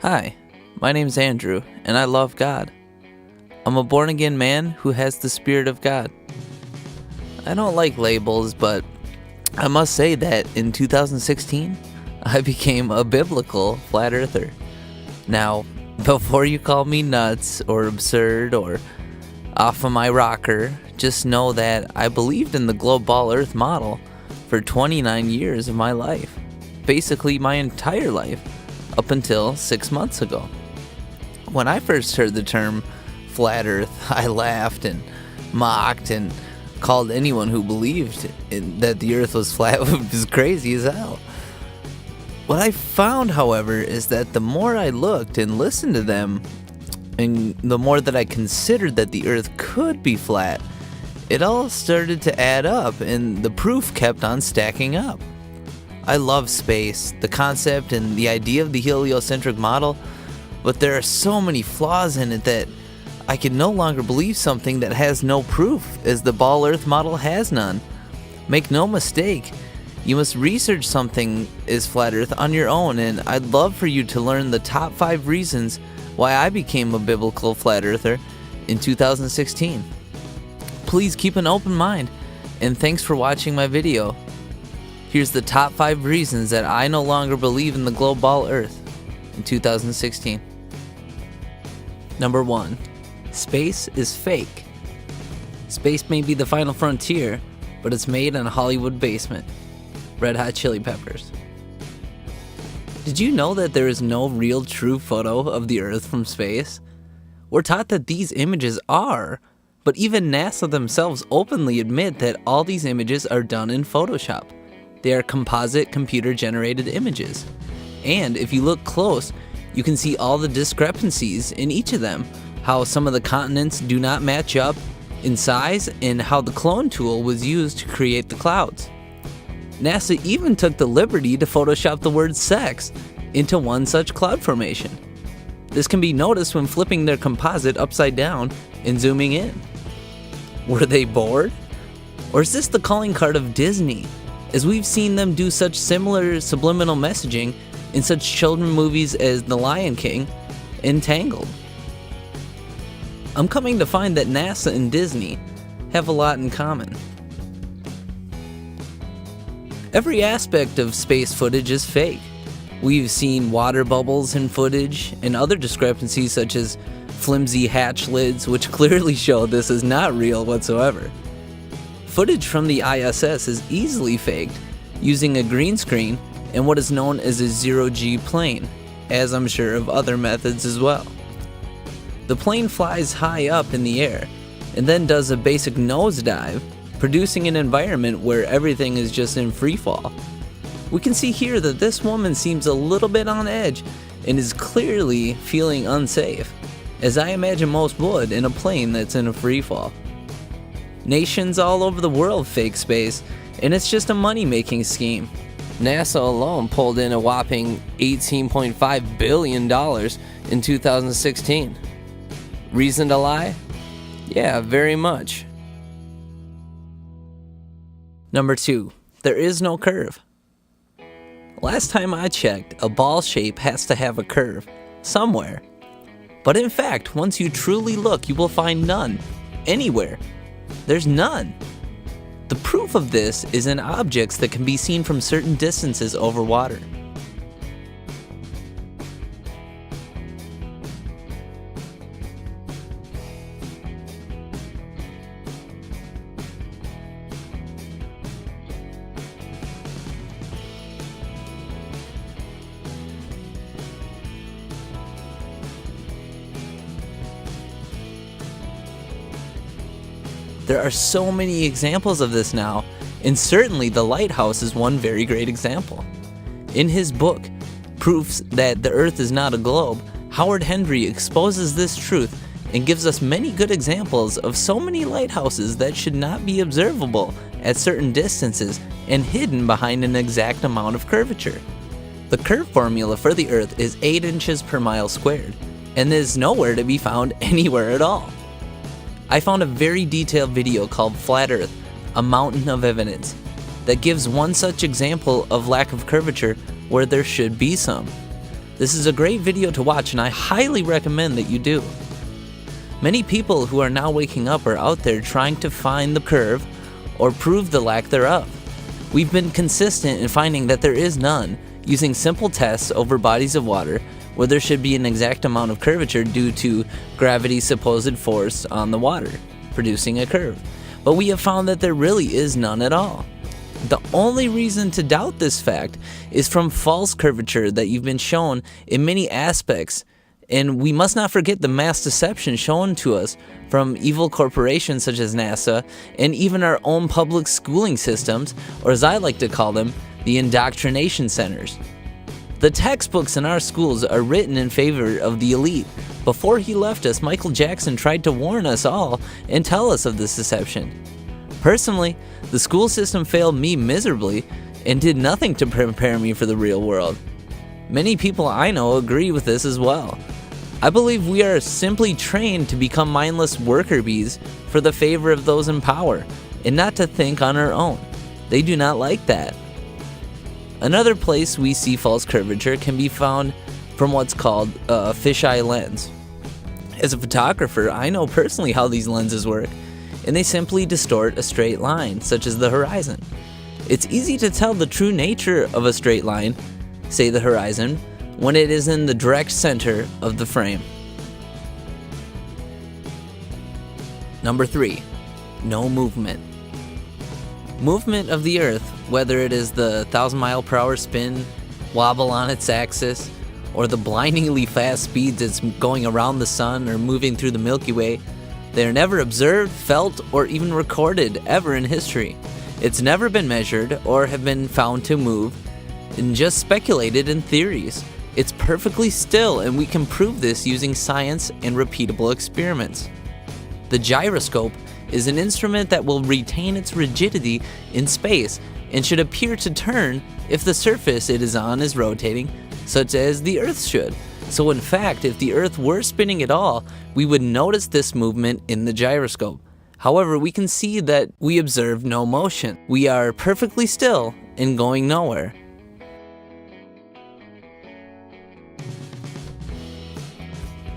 Hi, my name's Andrew, and I love God. I'm a born-again man who has the Spirit of God. I don't like labels, but I must say that in 2016, I became a biblical flat earther. Now, before you call me nuts or absurd or off of my rocker, just know that I believed in the globe ball earth model for 29 years of my life. Basically my entire life, up until 6 months ago. When I first heard the term flat earth, I laughed and mocked and called anyone who believed that the earth was flat was crazy as hell. What I found, however, is that the more I looked and listened to them, and the more that I considered that the earth could be flat, it all started to add up and the proof kept on stacking up. I love space, the concept and the idea of the heliocentric model, but there are so many flaws in it that I can no longer believe something that has no proof, as the ball earth model has none. Make no mistake, you must research something is flat earth on your own, and I'd love for you to learn the top 5 reasons why I became a biblical flat earther in 2016. Please keep an open mind, and thanks for watching my video. Here's the top 5 reasons that I no longer believe in the globe ball earth in 2016. Number 1. Space is fake. Space may be the final frontier, but it's made in a Hollywood basement. Red Hot Chili Peppers. Did you know that there is no real true photo of the earth from space? We're taught that these images are, but even NASA themselves openly admit that all these images are done in Photoshop. They are composite computer-generated images. And if you look close, you can see all the discrepancies in each of them, how some of the continents do not match up in size, and how the clone tool was used to create the clouds. NASA even took the liberty to Photoshop the word sex into one such cloud formation. This can be noticed when flipping their composite upside down and zooming in. Were they bored? Or is this the calling card of Disney, as we've seen them do such similar subliminal messaging in such children movies as The Lion King and Tangled? I'm coming to find that NASA and Disney have a lot in common. Every aspect of space footage is fake. We've seen water bubbles in footage and other discrepancies such as flimsy hatch lids, which clearly show this is not real whatsoever. Footage from the ISS is easily faked using a green screen and what is known as a zero-G plane, as I'm sure of other methods as well. The plane flies high up in the air and then does a basic nosedive, producing an environment where everything is just in free fall. We can see here that this woman seems a little bit on edge and is clearly feeling unsafe, as I imagine most would in a plane that's in a free fall. Nations all over the world fake space, and it's just a money-making scheme. NASA alone pulled in a whopping $18.5 billion in 2016. Reason to lie? Yeah, very much. Number 2. There is no curve. Last time I checked, a ball shape has to have a curve somewhere. But in fact, once you truly look, you will find none. Anywhere. There's none. The proof of this is in objects that can be seen from certain distances over water. There are so many examples of this now, and certainly the lighthouse is one very great example. In his book, Proofs That the Earth is Not a Globe, Howard Hendry exposes this truth and gives us many good examples of so many lighthouses that should not be observable at certain distances and hidden behind an exact amount of curvature. The curve formula for the Earth is 8 inches per mile squared, and is nowhere to be found anywhere at all. I found a very detailed video called Flat Earth, A Mountain of Evidence, that gives one such example of lack of curvature where there should be some. This is a great video to watch, and I highly recommend that you do. Many people who are now waking up are out there trying to find the curve or prove the lack thereof. We've been consistent in finding that there is none, using simple tests over bodies of water where there should be an exact amount of curvature due to gravity's supposed force on the water, producing a curve. But we have found that there really is none at all. The only reason to doubt this fact is from false curvature that you've been shown in many aspects, and we must not forget the mass deception shown to us from evil corporations such as NASA and even our own public schooling systems, or as I like to call them, the indoctrination centers. The textbooks in our schools are written in favor of the elite. Before he left us, Michael Jackson tried to warn us all and tell us of this deception. Personally, the school system failed me miserably and did nothing to prepare me for the real world. Many people I know agree with this as well. I believe we are simply trained to become mindless worker bees for the favor of those in power and not to think on our own. They do not like that. Another place we see false curvature can be found from what's called a fisheye lens. As a photographer, I know personally how these lenses work, and they simply distort a straight line, such as the horizon. It's easy to tell the true nature of a straight line, say the horizon, when it is in the direct center of the frame. Number 3, no movement. Movement of the Earth, whether it is the 1,000-mile-per-hour spin, wobble on its axis, or the blindingly fast speeds it's going around the sun or moving through the Milky Way, they are never observed, felt, or even recorded ever in history. It's never been measured or have been found to move, and just speculated in theories. It's perfectly still, and we can prove this using science and repeatable experiments. The gyroscope is an instrument that will retain its rigidity in space and should appear to turn if the surface it is on is rotating, such as the Earth should. So in fact, if the Earth were spinning at all, we would notice this movement in the gyroscope. However, we can see that we observe no motion. We are perfectly still and going nowhere.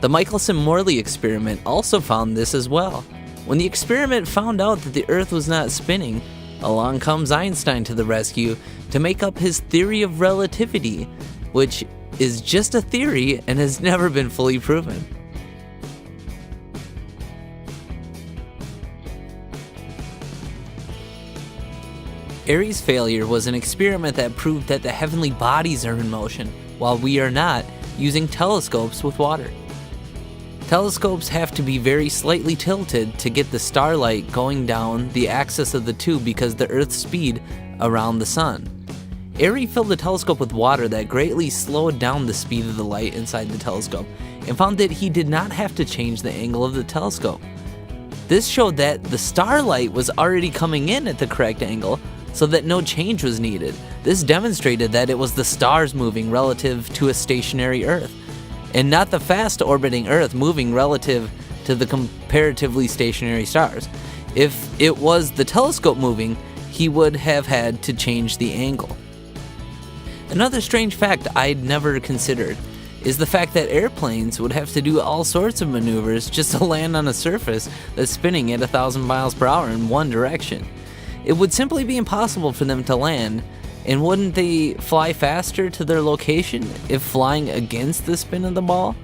The Michelson-Morley experiment also found this as well. When the experiment found out that the Earth was not spinning, along comes Einstein to the rescue to make up his theory of relativity, which is just a theory and has never been fully proven. Airy's failure was an experiment that proved that the heavenly bodies are in motion, while we are not, using telescopes with water. Telescopes have to be very slightly tilted to get the starlight going down the axis of the tube because the Earth's speed around the sun. Airy filled the telescope with water that greatly slowed down the speed of the light inside the telescope and found that he did not have to change the angle of the telescope. This showed that the starlight was already coming in at the correct angle, so that no change was needed. This demonstrated that it was the stars moving relative to a stationary Earth, and not the fast orbiting Earth moving relative to the comparatively stationary stars. If it was the telescope moving, he would have had to change the angle. Another strange fact I'd never considered is the fact that airplanes would have to do all sorts of maneuvers just to land on a surface that's spinning at 1,000 miles per hour in one direction. It would simply be impossible for them to land, and wouldn't they fly faster to their location if flying against the spin of the ball?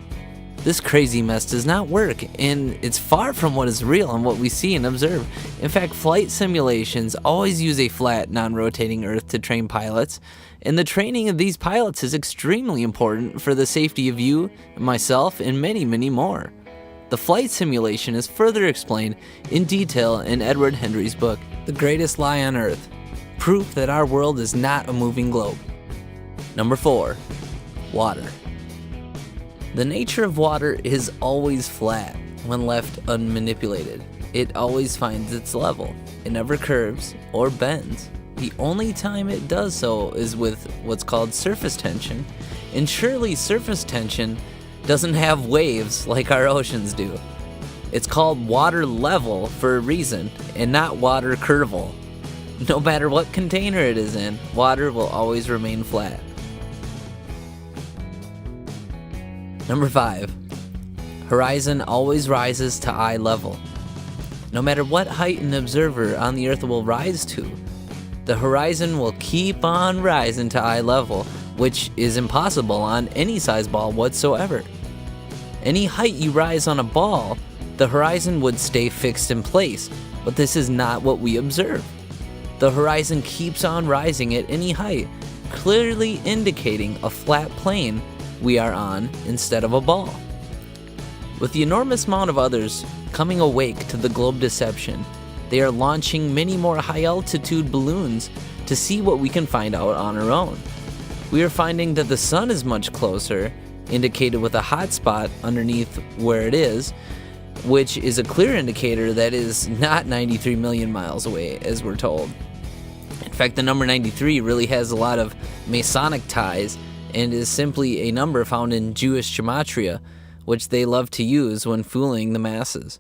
This crazy mess does not work, and it's far from what is real and what we see and observe. In fact, flight simulations always use a flat, non-rotating Earth to train pilots, and the training of these pilots is extremely important for the safety of you, myself, and many, many more. The flight simulation is further explained in detail in Edward Hendry's book, The Greatest Lie on Earth, proof that our world is not a moving globe. Number 4, water. The nature of water is always flat when left unmanipulated. It always finds its level. It never curves or bends. The only time it does so is with what's called surface tension, and surely surface tension doesn't have waves like our oceans do. It's called water level for a reason, and not water curval. No matter what container it is in, water will always remain flat. Number 5. Horizon always rises to eye level. No matter what height an observer on the Earth will rise to, the horizon will keep on rising to eye level, which is impossible on any size ball whatsoever. Any height you rise on a ball, the horizon would stay fixed in place, but this is not what we observe. The horizon keeps on rising at any height, clearly indicating a flat plane we are on instead of a ball. With the enormous amount of others coming awake to the globe deception, they are launching many more high-altitude balloons to see what we can find out on our own. We are finding that the sun is much closer, indicated with a hot spot underneath where it is, which is a clear indicator that is not 93 million miles away, as we're told. In fact, the number 93 really has a lot of Masonic ties and is simply a number found in Jewish gematria, which they love to use when fooling the masses.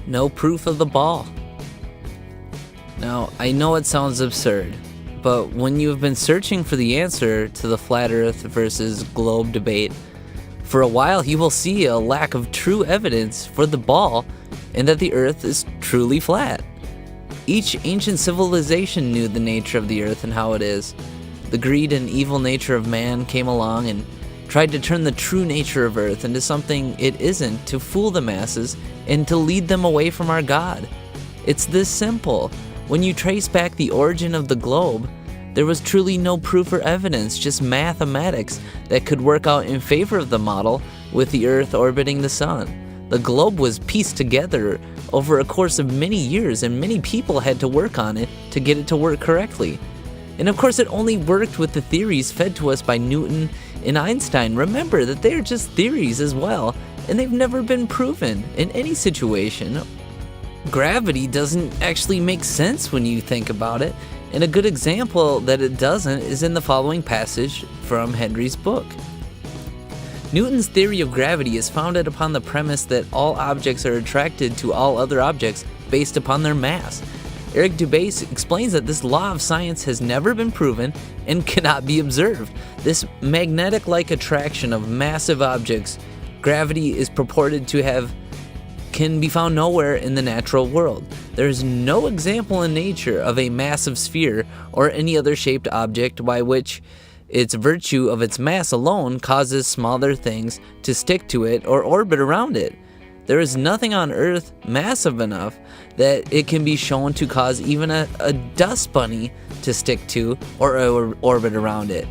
No proof of the ball. Now, I know it sounds absurd, but when you have been searching for the answer to the flat Earth versus globe debate for a while, you will see a lack of true evidence for the ball and that the Earth is truly flat. Each ancient civilization knew the nature of the Earth and how it is. The greed and evil nature of man came along and tried to turn the true nature of Earth into something it isn't, to fool the masses and to lead them away from our God. It's this simple. When you trace back the origin of the globe, there was truly no proof or evidence, just mathematics that could work out in favor of the model with the Earth orbiting the sun. The globe was pieced together over a course of many years, and many people had to work on it to get it to work correctly. And of course, it only worked with the theories fed to us by Newton and Einstein. Remember that they're just theories as well, and they've never been proven in any situation. Gravity doesn't actually make sense when you think about it, and a good example that it doesn't is in the following passage from Henry's book. Newton's theory of gravity is founded upon the premise that all objects are attracted to all other objects based upon their mass. Eric Dubé explains that this law of science has never been proven and cannot be observed. This magnetic-like attraction of massive objects, gravity is purported to have, can be found nowhere in the natural world. There is no example in nature of a massive sphere or any other shaped object by which its virtue of its mass alone causes smaller things to stick to it or orbit around it. There is nothing on Earth massive enough that it can be shown to cause even a dust bunny to stick to or orbit around it.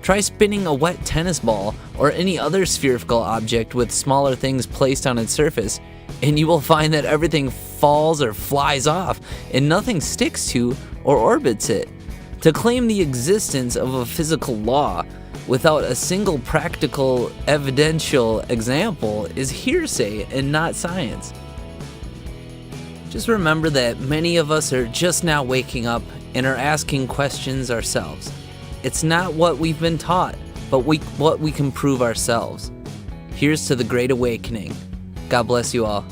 Try spinning a wet tennis ball or any other spherical object with smaller things placed on its surface, and you will find that everything falls or flies off and nothing sticks to or orbits it. To claim the existence of a physical law without a single practical evidential example is hearsay and not science. Just remember that many of us are just now waking up and are asking questions ourselves. It's not what we've been taught, but what we can prove ourselves. Here's to the Great Awakening. God bless you all.